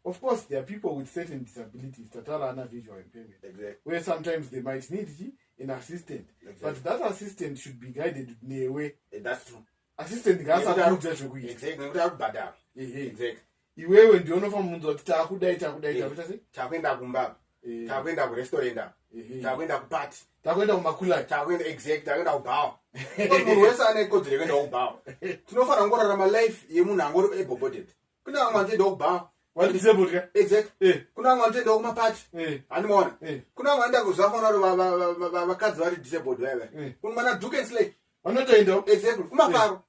Of course, there are people with certain disabilities that are under visual impairment, Exactly. where sometimes they might need an assistant. Exactly. But that assistant should be guided in a way. That's true. Assistant Exactly. Iwewe ndio unofa munhu kuti takudai takuenda kumba takuenda kurestaurant takuenda kupati takuenda kumakula takuenda takuenda kubhawa munhu wese ane kodzero yekuenda kubhawa tinofanira kungorarama life yemunhu angori able bodied kuna vamwe vanotoenda kubhawa disabled kuna vamwe vanotoenda kumapati handimaona kuna vamwe vanoenda kuzafanira vakadzi vari disabled vaiva kuna mana Duke and Slay vanotoenda kumafaro.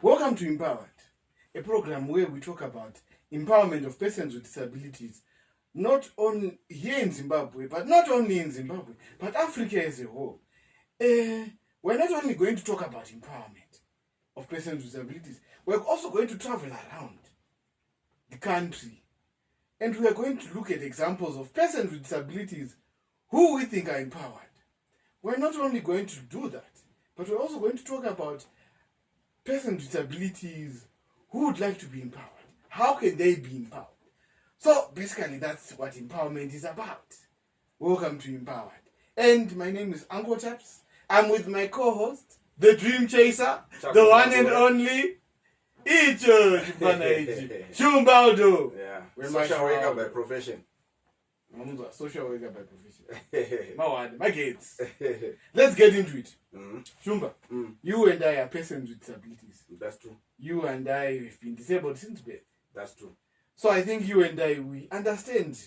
Welcome to Empowered, a program where we talk about empowerment of persons with disabilities, not only here in Zimbabwe, but not only in Zimbabwe, but Africa as a whole. We're not only going to talk about empowerment of persons with disabilities, we're also going to travel around the country, and we are going to look at examples of persons with disabilities who we think are empowered. We're not only going to do that, but we're also going to talk about persons with disabilities who would like to be empowered. How can they be empowered? So basically that's what empowerment is about. Welcome to Empowered. And my name is Uncle Taps. I'm with my co-host, the Dream Chaser, the one and only Icho Shumbaldo. Yeah. Social worker by profession. Social worker by profession. My kids. Let's get into it. Shumba, you and I are persons with disabilities. That's true. You and I have been disabled since birth. That's true. So I think you and I, we understand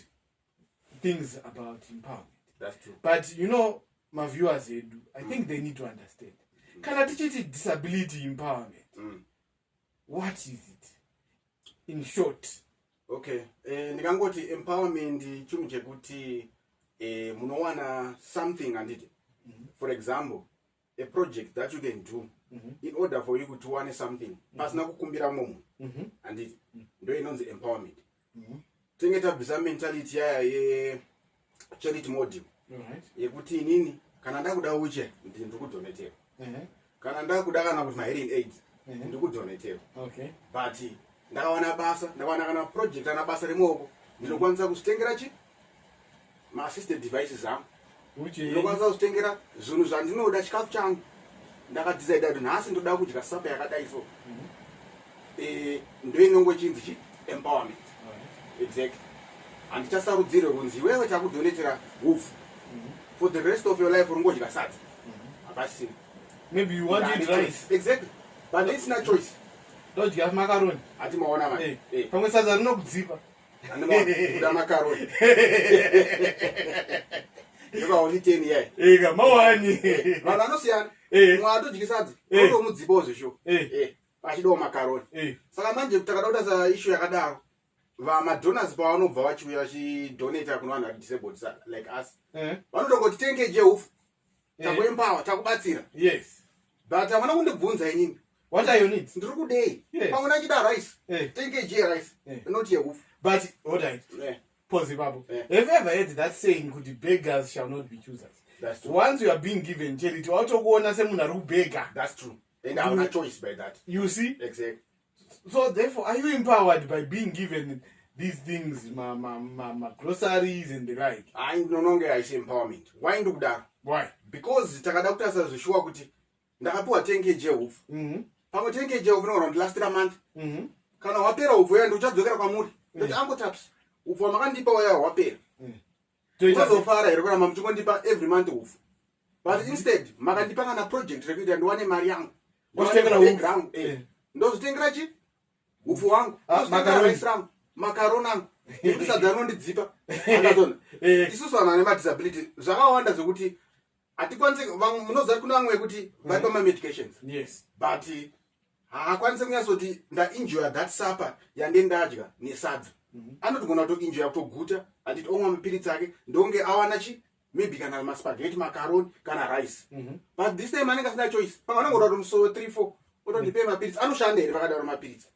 things about empowerment. That's true. But you know, my viewers, I think they need to understand. Can I teach it disability empowerment? What is it? In short. Okay. Ndikangoti empowerment chinhu chekuti munowana something anditi. For example, a project that you can do in order for you to want something. Pasina kukumbira munhu. Anditi. Ndo inonzi empowerment. Tinge tabvisa mentality yaya ye charity model. Yekuti inini kana ndakuda wheelchair ndikudonetera. Kana ndakuda kana kuti hearing aids ndikudonetera. Okay. But ndakawana basa, ndakawana kana project ana basa remoko ndinokwanisa kuzvitengera ma assisted devices am. Ndinokwanisa kuzvitengera zvinhu zvandinoda chikafu changu. Ndakadecide kuti nhasi ndoda kudya sapa yakadai so. Ndo inongo chinzi empowerment. Exactly. Handichasarudzire kunzi wewe takudonetera hufu. For the rest of your life ungodya sadza. Apasi. Maybe you want to eat rice. Exactly. But it's not choice. Don't you have macaroni? Ati maona mani. Pamwe sadza rinokudzipa. Kuda macaroni. Ndika only 10 years. Ega mawani. Vanhu vanosiyana. Mwadodyi sadza. Unomudzipawo zvesho. Pachidawo macaroni. Saka manje takada kuta issue yakadaro. Donors pavanobva vachiuya vachidonata kuna vanhu vari disabled like us. Vanotongoti 10 kg hufu. Takuempower, takubatsira. Yes. But havana kundibvunza inini. What are your needs? Ndiri kudei. Pamwe nachida rice. 10 kg rice. Not yehufu. But all right. Pause Babu. Have you ever heard that saying, "Kuti beggars shall not be choosers"? That's true. Once you are being given charity, autokuona semunhu ari kubega. That's true. And I have a choice by that. You see? Exactly. So therefore, are you empowered by being given these things, my groceries and the like? I no longer I say empowerment. Why do that? Why? Because takada kutasa zvishwa kuti ndakapiwa 10 kg hufu. Pamwe 10 kg hufu no last month. Kana wapera hufu yenda uchadzokera kwamuri. Kuti Uncle Taps. Hufu wamakandipa waya wapera. Tozofara iri kuramba muchikondipa every month hufu. But instead makandipa kana project rekuita ndiwane mari yangu. Wachitengera hufu. Ndozvitengera chi? Hufu wangu. Macaroni angu. Ndikusadza rinondidzipa. Akazona. Isusu vanhu vane madisability zvakawanda zvokuti hatikwanise munoziva kuna vamwe kuti vaipa medications. Yes. But haakwanise kunyatsoti ndaenjoya that supper yandendadya nesadza. Anotogona kutoenjoya kutoguta anditi omwa mapiritsi ake ndonge awana chi maybe kana maspaghetti macaroni kana rice. But this time anenge asina choice. Pamwe anongoda kuti musoro 3-4 otondipei mapiritsi anoshanda here vakadaro mapiritsi.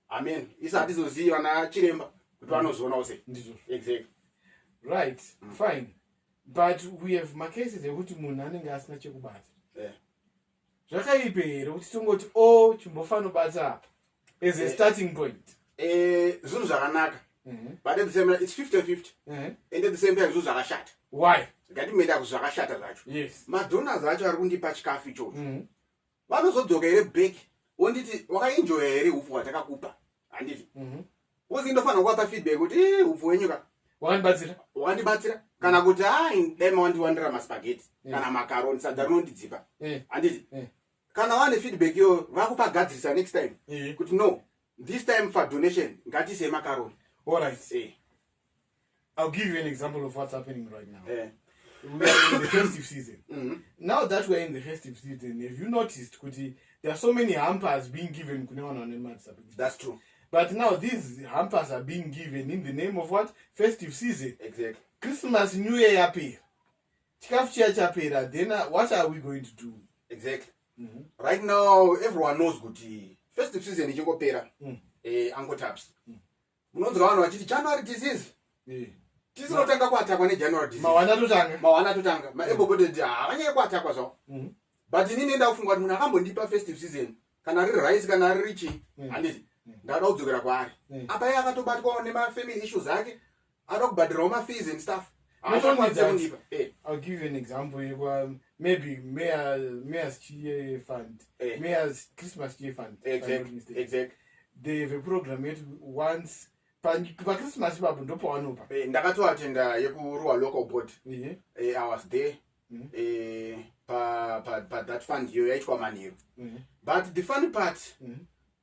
amen isati zoziva na chiremba kuti vanozoonawo sei. Ndizvo. Exactly. Right, fine. But we have macases ekuti munhu anenge asina chekubata. Zvakaipe here kuti tongoti chimbofana bata apa as a starting point. Zvinhu zvakanaka. But at the same time it's 50-50. And at the same time zvinhu zvakashata. Why? Ngatimenda kuzvakashata zvacho. Yes. Madonors acho ari kundipa chikafu ichocho. Vanozodzoka here back wonditi wakaenjoya here upfu hwatakakupa. Handiti. Uzi ndofanira kuwapa feedback kuti upfu wenyuka wakandibatsira kana kuti dai mawandiwandira maspaghetti kana macaroni sadza rinondidzipa. Handiti. Kana wane feedback yo vakupa gadzirisa next time kuti no this time for donation ngatise macaroni. All right. I'll give you an example of what's happening right now. We are in the festive season. Now that we're in the festive season, have you noticed, Kuti, there are so many hampers being given? That's true. But now these hampers are being given in the name of what? Festive season. Exactly. Christmas, New Year appear. Then what are we going to do? Exactly. Right now, everyone knows Kuti. Festive season is pera. Uncle Taps. Munonzwa vanhu vachiti January disease. Tisinotanga kuatakwa neJanuary disease. Mawana totanga. Maebobodedi havanyai kuatakwa zvawo. But inini enda kufunga kuti munhu akambondipa festive season kana riri rice kana riri chii. Handiti. Ndada kudzokera kwaari. Apa iye akatobatwawo nemafamily issues ake. Ada kubhadhirawo mafees and stuff. Not only that, I'll give you an example. Maybe Mayor's Cheer Fund, Mayor's Christmas Cheer Fund. Exactly. They have a program yet once. Christmas babu ndopo wanopa. Ndakatoatenda yekuruwa local board. I was there. Pa that fund yo yaitwa Maniro. But the funny part,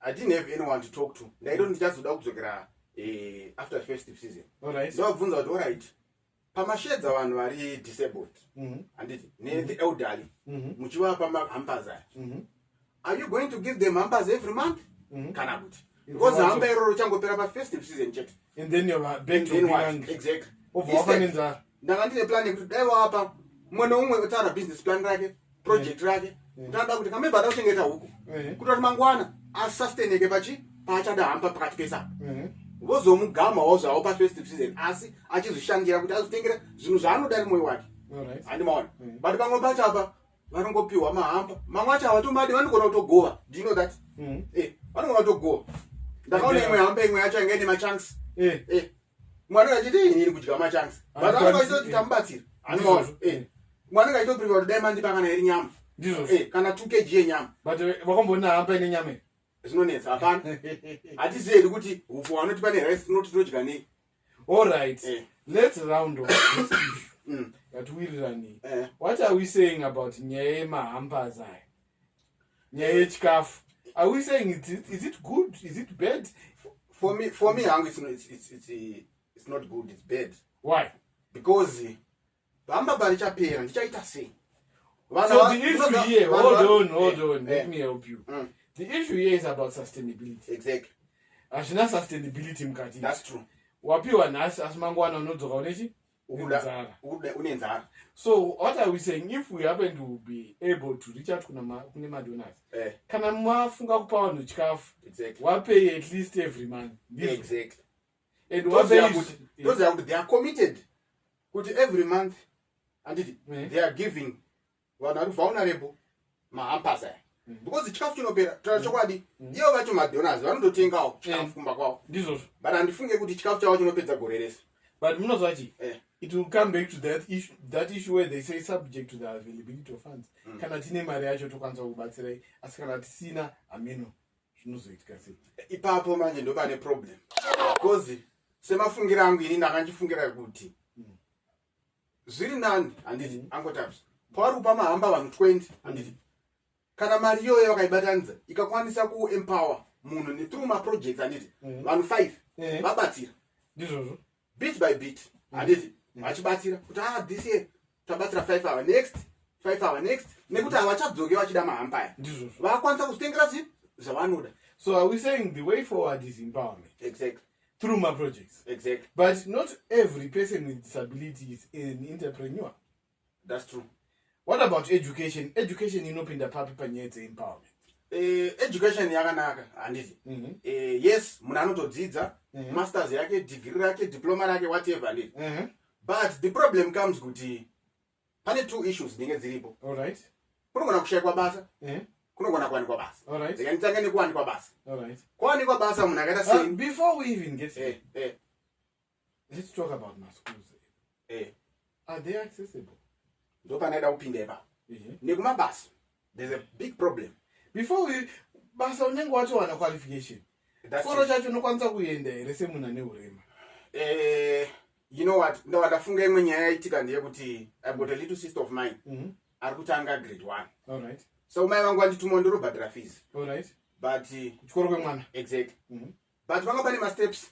I didn't have anyone to talk to. I don't just kudzokera after festive season. All right. So I've all right. Pamasheds vanhu vari disabled. Handiti the elderly. Muchivapa hampers. Are you going to give them hampers every month? Kana kuti. Because hamba iroro changopera pa festive season chete. And then you're back to being angry. Exactly. Ndanga ndine plan yekuti dai wapa mumwe noumwe utara business plan rake, project rake. Utanda kuti kamemba ada kuchengeta huku. Kuti mangwana asustaineke paachada hamba pakati pesa. Vozomugama wozvawo pa festive season asi achizoshandira kuti azotengera zvinhu zvaanoda ari moyo wake. Handimaona. But pamwe pacho apa varongopiwa mahamba. Mamwe acho avatomadi vanogona kutogova. Do you know that? Vanogona kutogova. Ndakaona imwe hamba imwe yacho ingaine machunks. Mwana achiti inini kudya machunks. But vanogona tamubatsira. Handimaona. Mwana ngaitoprefer kuti dai mandipa kana iri nyama. Kana 2 kg yenyama. But vakamboona hamba ine nyama. Zvinonetsa hapana. Hatizedi kuti upfu hwanotipa nerice tinotodya nei. All right. Let's round off this issue. That we run. What are we saying about nyaya yemahampers aya? Nyaya yechikafu. Are we saying is it good? Is it bad? For me, hangu it's not good. It's bad. Why? Because hamba bari chapera ndichaita sei. So the issue here, hold on. Let me help you. The issue here is about sustainability. Exactly. Ashina sustainability mkati. That's true. Wapiwa nasi asimangwana unodzoka unechi? Unenzara. So what are we saying? If we happen to be able to reach out kune madonors, kana mwafunga kupa vanhu chikafu, wapay at least every month. Exactly. And those are they are committed. Kuti every month, and they are giving vanhu vari vulnerable mahampers aya. Because chikafu chinopera chokwadi ivo vacho madonors vanototengawo chikafu kumba kwavo. Ndizvozvo. But handifunge kuti chikafu chavo chinopedza gore rese. But munozwa chi? It will come back to that issue where they say subject to the availability of funds. Kana tine mari yacho tokwanisa kubatsirai asi kana tisina ameno zvinozoitika sei? Ipapo manje ndo pane problem. Because semafungira angu ini ndakandifungira kuti zviri nani handiti Uncle Taps. Pari kupa mahamba vanhu 20 handiti. Kana mari iyoyo vakaibatanidza ikakwanisa kuempower munhu through maprojects handiti vanhu 5 vabatsira. Ndizvozvo. Bit by bit. Handiti vachibatsira kuti this year tabatsira 5 hour next 5 hour next nekuti havachadzoke vachida mahamba aya. Ndizvozvo. Vakwanisa kuzvitengera zvavanoda. So are we saying the way forward is empowerment? Exactly. Through my projects. Exactly. But not every person with disability is an entrepreneur. That's true. What about education? Education inopinda papi panyaya dzeempowerment. Education yakanaka handiti. Yes, munhu anotodzidza masters yake, degree yake, diploma yake, whatever handiti. But the problem comes kuti pane two issues dzinenge dziripo. All right. Kunogona kushayikwa basa. Kunogona kuwanikwa basa. All right. Ndikanditanga nekuwanikwa basa. All right. Kuwanikwa basa munhu akaita sei? Before we even get there, let's talk about my schools. Are they accessible? Ndopanoda kupinda ipapo. Nekumabasa, there's a big problem. Before we basa unenge wachowana qualification. Chikoro chacho unokwanisa kuenda here semunhu ane urema. You know what? Ndafunga imwe nyaya yaitika ndeyekuti I've got a little sister of mine. Ari kutanga grade 1. All right. So mai vangu vandituma ndorobhadhira fees. All right. But kuchikoro kwemwana. Exactly. But vanga pane ma steps.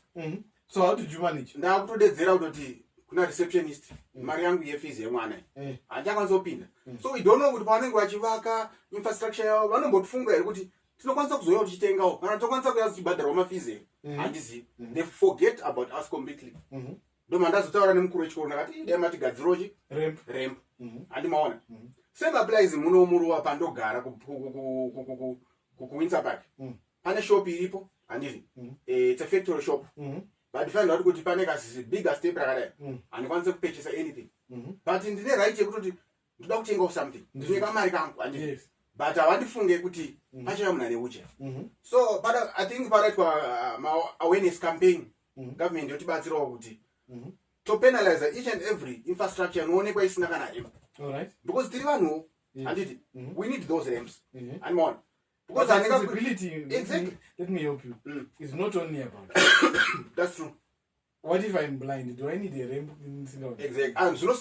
So how did you manage? Ndakutodedzera kutoti kuna receptionist mari yangu yefees yemwana. Achakwanisa kupinda. So we don't know kuti pavanenge vachivaka infrastructure yavo vanombotifunga here kuti tinokwanisa kuzoya tichitengawo kana tokwanisa kuya tichibhadhirawo mafees. Handisi. They forget about us completely. Ndoma ndazotaura nemukuru wechikoro ndakati dai matigadzirochi ramp. Handimaona. Same applies muno muruwa pandogara kuWindsor Park. Pane shop iripo handiti. It's a factory shop. But find out kuti pane kasi bigger step rakadai. Handikwanisa kupurchase anything. But ndine right yekutoti ndoda kutengawo something. Ndine kamari kangu handiti. But havandifunge kuti pachaya munhu ane uche. So but I think padaitwa awareness campaign government yotibatsirawo kuti to penalize each and every infrastructure inoonekwa isina kana ramp. All right. Because tiri vanhu handiti we need those ramps. And more. Because accessibility, exactly. Let me help you. It's not only about that's true. What if I'm blind? Do I need a ramp? Exactly. And so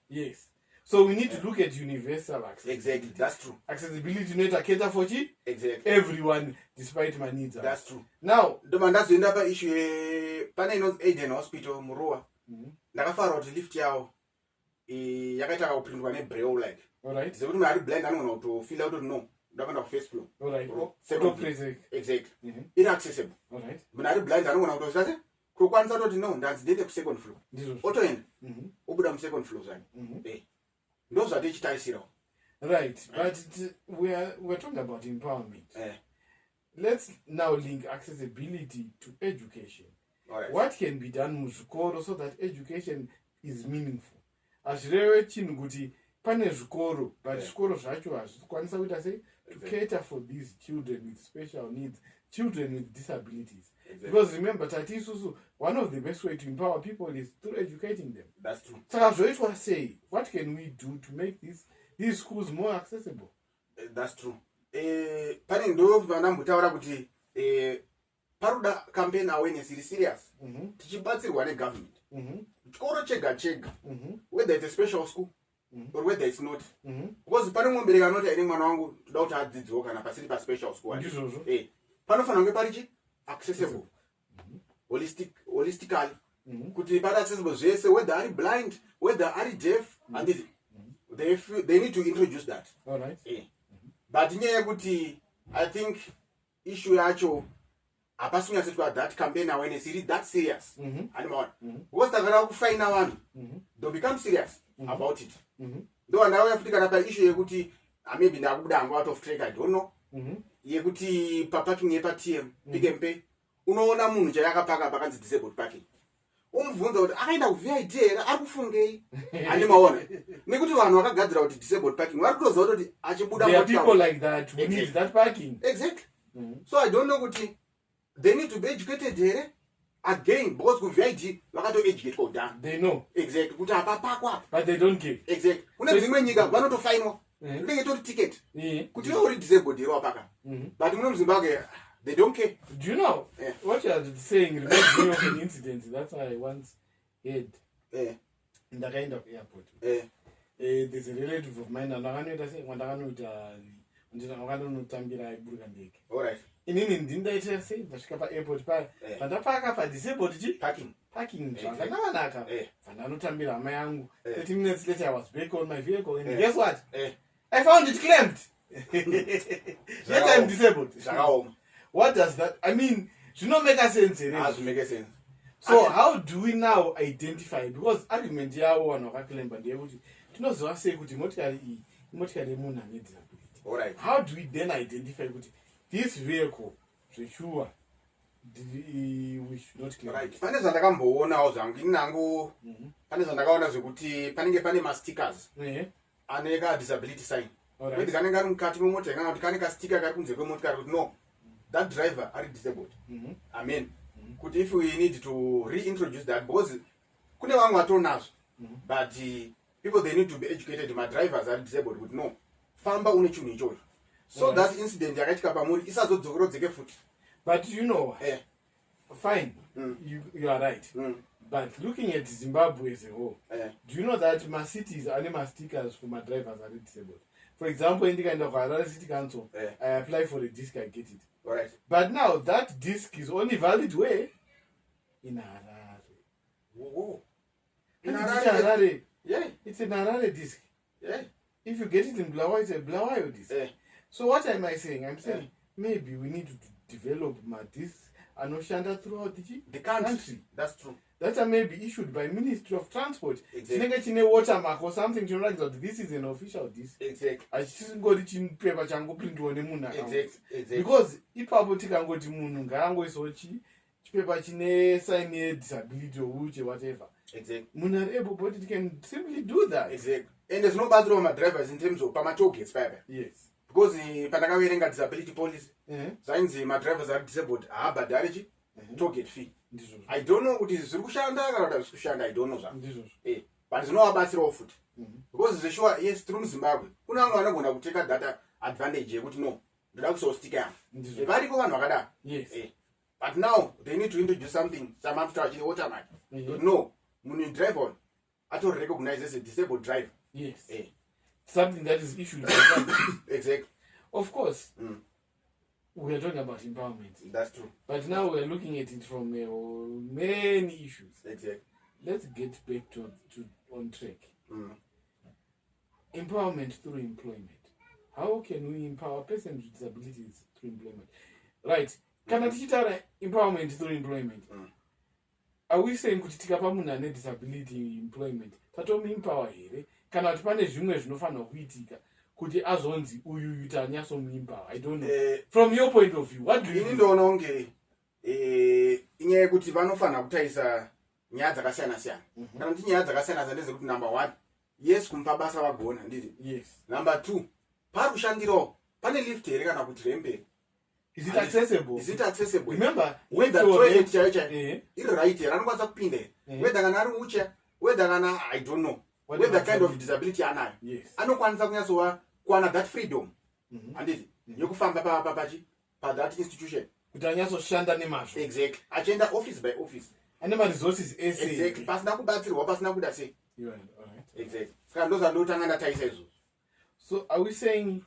yes. So we need to look at universal access. Exactly. That's true. Accessibility not a cater for exactly everyone despite my needs. That's true. Now the man that's the other issue pane ino Eden Hospital Muruwa. Ndakafara kuti lift yawo yakaita kupindwa nebraille like. All right. Sekuti munhu ari blind anogona kutofeel out kuti no ndapanda ku first floor. All right. Second floor. Exactly. Inaccessible. All right. Munhu ari blind anogona kutozvati kukwanisa kuti no ndadzidende ku second floor. Otoenda. Obuda mu second floor zani. Those are digitized. Right, but we're talking about empowerment. Let's now link accessibility to education. Right. What can be done muzvikoro so that education is meaningful? Azvirewe chinhu kuti pane zvikoro, but zvikoro zvacho hazvikwanisa kuita sei to cater for these children with special needs, children with disabilities. Because remember, tati isusu, one of the best way to empower people is through educating them. That's true. Saka zvoitwa sei, what can we do to make these schools more accessible? That's true. Pane ndo vanambotaura kuti paruda campaign awareness iri serious. Tichibatsirwa negovernment. Chikoro chega whether it's a special school or whether it's not. Because pane mumwe mubereki anoti ine mwana wangu toda kuti adzidziwo kana pasiri pa special school. Panofanira kunge pari accessible holistically kuti pari accessible zvese whether ari blind whether ari deaf and they need to introduce that. All right. But nyaya yekuti I think issue yacho hapasi kunyatsoitwa that campaign awareness iri that serious. Animaona because takada kufaina vanhu they'll become serious about it. Ndo andauya futi kana pa issue yekuti maybe ndakubuda hangu out of track I don't know. Yekuti pa parking yepa TM Pick and Pay unoona munhu chayakapaka pakanzi disabled parking. Umubvunza kuti akaenda ku VIT here ari kufungei. Animaona nekuti vanhu vakagadzira kuti disabled parking vari kutoziva kuti achibuda there are people like that who need that parking. Exactly. So I don't know kuti they need to be educated here again because ku VIT vakato educate go down. They know. Exactly. Kuti apapakwa. But they don't give. Exactly. Kune dzimwe nyika vanotofainwa. Ndenge tori ticket. Kuti wewe uri disabled here wapaka. But muno muZimbabwe they don't care. Do you know what you are saying reminds me of an incident that I once had. Ndakaenda ku airport. There's a relative of mine andakanoita sei ndakanoita ndinotambira iburuka ndege. All right. Inini ndindaita sei ndasvika pa airport pa pandapaka pa disabled parking zvakanaka vandanotambira hama yangu 30 minutes later I was back on my vehicle and guess what I found it clamped. Yet I'm disabled. What does that I mean? Do not make a sense. Does make a sense. So how do we now identify? Because argument yawo vanhu vakaclaimba ndeyekuti tinoziva sei kuti motikari iyi motikari yemunhu ane disability. All right. How do we then identify kuti this vehicle zveshuwa we should not claim right it. pane zvandakamboonawo zvangu inangu pane zvandakaona zvekuti panenge pane mastickers Eh, ane ka disability sign alright. kuti kanenge ari mukati memota ikanga kuti kane kastika kari kunze kwemotikari kuti no that driver ari disabled amen kuti if we need to reintroduce that because kune vamwe vatonazvo but people they need to be educated madrivers are disabled kuti no famba une chinhu ichocho so Alright. that incident yakaitika pamuri isazodzokerodzeke futi But you know what? eh Fine, you are right. But looking at Zimbabwe as a whole, do you know that my cities are my stickers for my drivers are disabled? For example, in the kind of Harare City Council, I apply for a disc, I get it. alright But now that disc is only valid where? In Harare. whoa And in it's Harare yeah It's an Harare disc. yeah If you get it in Blawa, it's a Blawayo disc. eh So what am I saying? I'm saying maybe we need to develop my discs and Oshanda throughout the country that's true that may be issued by Ministry of Transport. Exactly. Chinenge chine watermark or something to write that this is an official disc. exactly Achingori chipepa changoprintwa nemunhu exactly because ipapo tikangoti munhu ngaangoisawo chipepa chine sign yedisability or wheelchair whatever. exactly Munhu ari able but it can simply do that. exactly and there's no bad my drivers in terms of pamatoll gates paya Yes. because pandakaverenga disability policy Eh? zvainzi madrivers are disabled haabhadhari chi toll gate fee Ndizvo. I don't know kuti zviri kushanda kana kuti hazvisi kushanda I don't know zvangu Ndizvo. but zvinovabatsirawo futi because zveshuwa yes tiri muzimbabwe kuna vamwe vanogona kuteka data advantage yekuti no ndoda kusostika yangu Ndizvo. variko vanhu vakadaro Yes. but now they need to introduce something samafutaura chine watermark no munhu driver uyu atori recognize as a disabled driver Yes. Eh. Something that is issued by government. exactly Of course, we are talking about empowerment. that's true But now we're looking at it from many issues. exactly Let's get back to on track. Empowerment through employment. How can we empower persons with disabilities through employment? Right. Kana tichitaura empowerment through employment. Are we saying kuti tikapa munhu ane disability employment tatomuempower here kana kuti pane zvimwe zvinofanirwa kuitika kuti azonzi uyu yuta anyasomuempower? I don't know. From your point of view, what do you ini think? ndoona kunge inyaya yekuti vanofanira kutarisa nyaya dzakasiyana-siyana kana kuti nyaya dzakasiyana-siyana ndezekuti number 1 yes kumupa basa vagona nditi Yes. number 2 pari kushandirawo pane lift here kana kuti rembe Is it accessible? is it accessible Remember, whether if you're toilet chaiyo chaiyo Eh. iri right here anokwanisa kupinda here whether kana ari wheelchair whether kana I don't know Whatever whether kind of disability. disability anayo Yes. anokwanisa kunyatsova kuwana that freedom handiti yokufamba pathat institution kuti anyasoshanda nemazvo exactly achienda office by office ane maresources ese. exactly pasina kubatsirwa pasina kuda sei You are alright. exactly saka ndozvandotanga ndataisa izvozvo So are we saying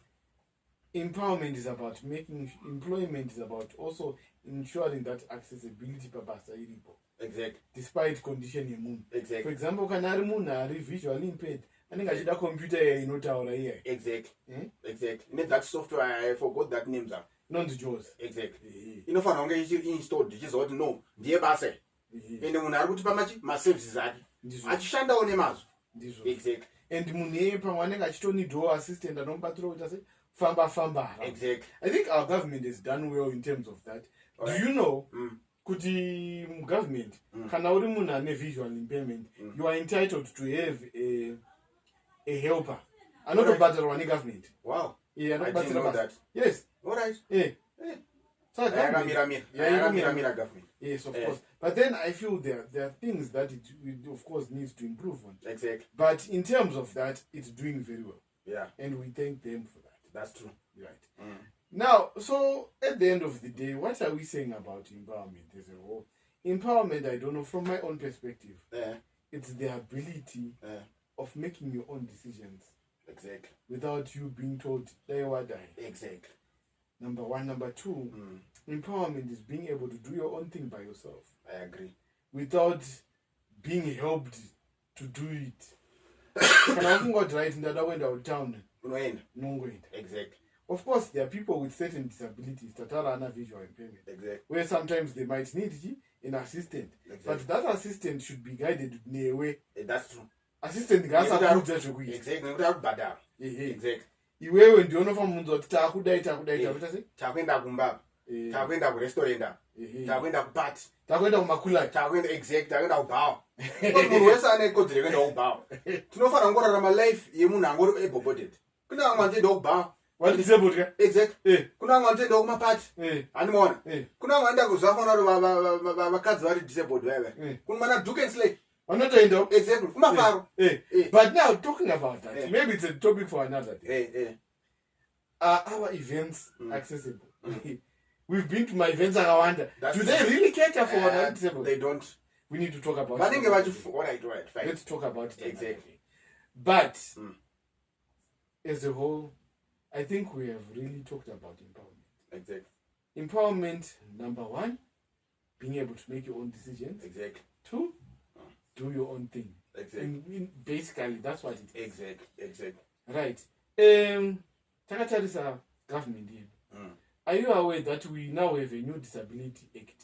empowerment is about making employment is about also ensuring that accessibility pabasa iripo exactly despite condition yemunhu? For exactly example, kana ari munhu ari visually impaired anenge achida computer iya inotaura iya exactly Eh? exactly ine that software I forgot that name zavo inonzi jaws. exactly inofanira kunge ichiri installed ichiziva kuti no ndiye basa ende munhu ari kutipa maservices ake Ndizvo. achishandawo nemazvo Ndizvo. exactly And munhu iye pamwe anenge achitonidawo assistant anomubatsira kuita sei famba exactly I think our government has done well in terms of that. Alright. Do you know kuti government kana uri munhu ane visual impairment you are entitled to have a helper anotobhadharwa negovernment. wow Yeah, I didn't know that Yes. alright Yeah. So government- yakamirira government Yes, of Eh. course. But then I feel there are things that it of course needs to improve on. exactly But in terms of that, it's doing very well, yeah and we thank them for that. that's true Right. Now, so at the end of the day, what are we saying about empowerment as a whole? Empowerment, I don't know, from my own perspective, it's the ability of making your own decisions exactly without you being told, die or die. exactly Number one. Number two, empowerment is being able to do your own thing by yourself I agree without being helped to do it. Kana ufungoti right ndada kuenda kutown unoenda nongoenda. exactly Of course, there are people with certain disabilities that are under visual impairment, exactly where sometimes they might need an assistant, but that assistant should be guided in a way. that's true Assistant gasa kuudza zvokuita. exactly nekuti akubhadhara Ehe. exactly iwewe ndionofa munhu kuti takudai takuita sei takuenda kumba takuenda kurestaurant takuenda kupati takuenda kumakula takuenda exact takuenda kubhawa munhu wese ane kodzero yekuenda kubhawa tinofanira kungorarama life yemunhu angori able-bodied kuna vamwe vanotoenda kubhawa disabled ka exact kuna vamwe vanotoenda kumapati handimaona kuna vamwe vanoenda kuzafanira kuti vakadzi vari disabled vaiva kuna mana Duke and Slay vanotoendawo exactly kumafaro but now talking about that maybe it's a topic for another day are our events accessible we've been to my events akawanda do they really cater for disabled they don't we need to talk about vanenge alright fine let's talk about it exactly but as a whole I think we have really talked about empowerment exactly empowerment number 1 being able to make your own decisions exactly 2 do your own thing exactly basically that's what it is exactly right takatarisa government yedu are you aware that we now have a new disability act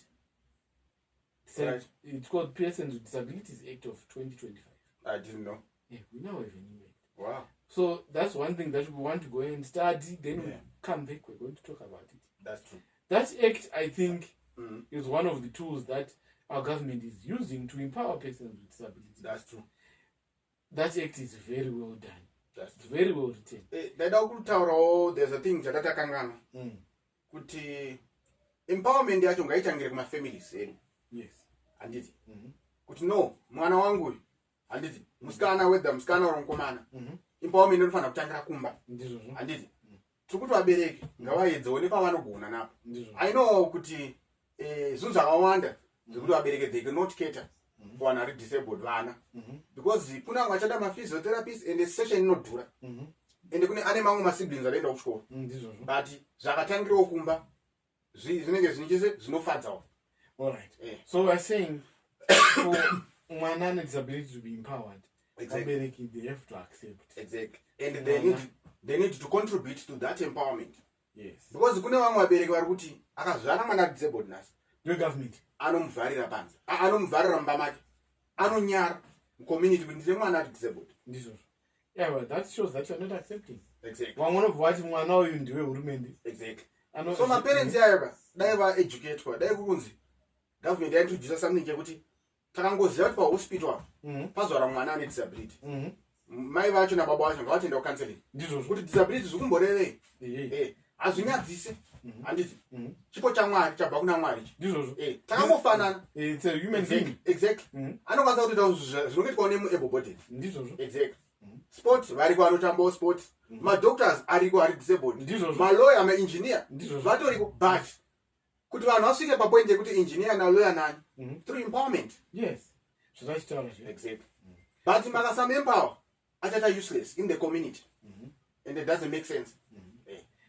right. It's called Persons with Disabilities Act of 2025 I didn't know we now have a new act wow so that's one thing that we want to go and study then we come back we're going to talk about it that's true that act I think is one of the tools that our government is using to empower persons with disabilities that's true that act is very well done that's true. Very well written ndaida kutaurawo there's a thing chatatakangana kuti empowerment yacho ngaitangire kumafamilies edu yes handiti kuti no mwana wangu uyu handiti musikana whether musikana uri mukomana empowerment inofanira kutangira kumba handiti tiri kuti vabereki ngavaedzewo nepavanogona napo I know kuti zvinhu zvakawanda zvekuti vabereki they cannot cater for vanhu vari disabled vana because kuna vamwe vachada maphysiotherapist and session inodhura and kune ane mamwe masiblings anoenda kuchikoro but zvakatangirawo kumba zvinenge zvinchise zvinofadzawo alright so we're saying for mwana ane disability to be empowered vabereki they have to accept exactly and they need to contribute to that empowerment yes because kune vamwe vabereki vari kuti akazvana mwana disabled nasi the government anomuvharira panze anomuvharira mumba make anonyara mucommunity kuti ndine mwana ari disabled ndizvozvo well that shows that you're not accepting exactly vamwe vanobva vati mwana uyu ndiwe hurumende exactly so maparents ayava dai vaeducatwa dai kunzi government yaintroduce something chekuti takangoziva kuti pahospital pazvara mwana ane disability mai vacho nababa vacho ngavatoenda kucounseling ndizvozvo kuti disability zvikumborevei hazvinyadzise handiti chipo chamwari chabva kuna mwari ndizvozvo takangofanana it's a human being exactly anokwanisa kutoita zvinongoitwa nemuable-bodied ndizvozvo exactly sport variko vanotambawo sport madoctors ariko ari disabled ndizvozvo malawyer maengineer ndizvozvo vatoriko but kuti vanhu vasvike papoint yekuti engineer nalawyer nani through empowerment yes zvachitaura exactly but makasamempower achata useless in the community and it doesn't make sense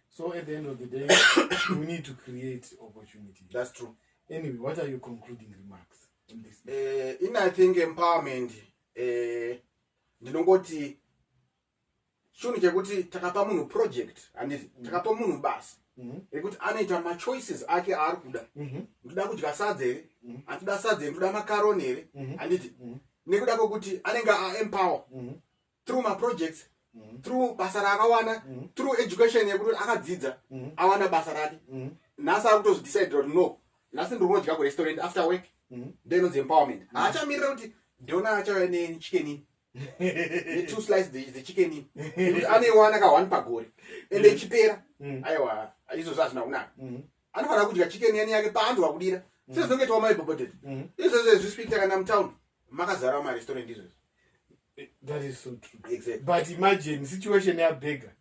so at the end of the day we need to create opportunities that's true anyway what are your concluding remarks on this I think empowerment ndinongoti chinhu chekuti takapa munhu project handiti takapa munhu basa rekuti anoita machoices ake aari kuda ndoda kudya sadza here handitoda sadza here ndoda makaroni here handiti nekuda kwokuti anenge aempower through maprojects through basa raakawana through education yekuti akadzidza awana basa rake nhasi ari kutozvidecidira kuti no nhasi ndiri kunodya kurestaurant after work ndinonzi empowerment haachamirira kuti ndona achauya nechickenini ne2 slices dzechicken in aneiwana ka 1 pagore ende ichipera aiwa izvo zvazvina kunaka anofanira kudya chicken yani yake paanzwa kudira sezvinongetawo maiboboded izvozvo zvispikita kana mutown makazara marestaurant izvozvo that is so true exactly but imagine situation yabhega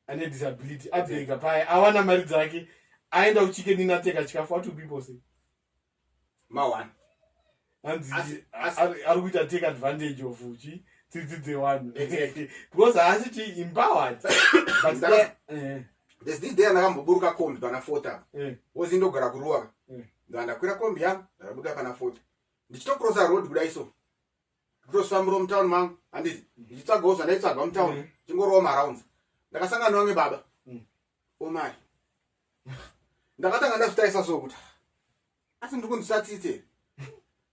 ane disability abhega paya awana mari dzake aenda kuchicken in ateka chikafu what will people say ma1 hanzi ari kuita take advantage of uchi tsitsi one because haasi chi empowered but there's this day ndakamboburuka kombi pana 4 wozi ndogara kuruwaka ndandakwira kombi yangu ndabuda pana 4 ndichitokrosa road kudai so nditosfambira mutown mangu handiti ndichitsvagawo zvandaitsvaga mutown chingorowo marounds ndakasangana vamwe baba omari ndakatanga ndazvitaisa so kuti asi ndiri kundisatsitse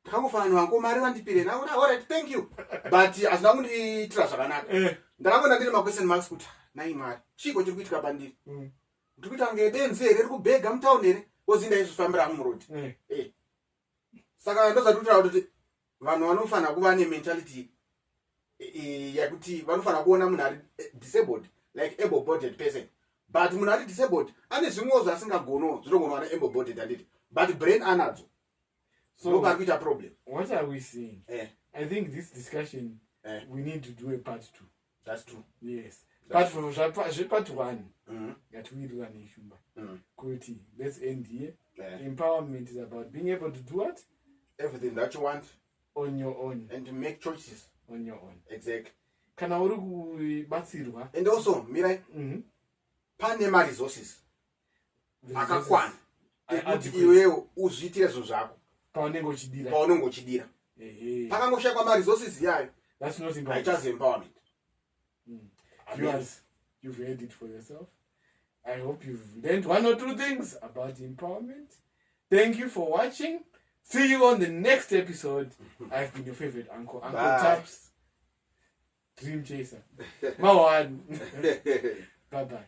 ndakangofanana vangu mari vandipire nakuti alright thank you but hazvina kundiitira zvakanaka ndakangoenda ndiri maquestion marks kuti naimwari chiko chiri kuitika pandiri Mm. ndiri kuita kunge benzi here riri kubhega mutauni here wozinda izvifambira mumurodi saka ndozati kutaura kuti vanhu vanofanira kuva nementality yakuti vanofanira kuona munhu ari disabled like able bodied person, but munhu ari disabled ane zvimwewo zvasingagonawo zvinogonwa able bodied handiti, but brain anadzo. So ndopa kuita problem. What are we saying? I think this discussion we need to do a part 2. That's true. Yes. Part 1 ngatiwirira neshumba kuti let's end here. Empowerment is about being able to do what? Everything that you want on your own and to make choices on your own. Exactly. Kana uri kubatsirwa and also mirai pane ma resources akakwana ekuti iwewe uzviitire zvinhu zvako paunenge uchidira. Pakangoshakwa ma resources yayo, that's not empowerment. Viewers, you've heard it for yourself. I hope you've learned 1 or 2 things about empowerment. Thank you for watching. See you on the next episode. I've been your favorite uncle Taps, Dream Chaser. Mawan. Bye bye.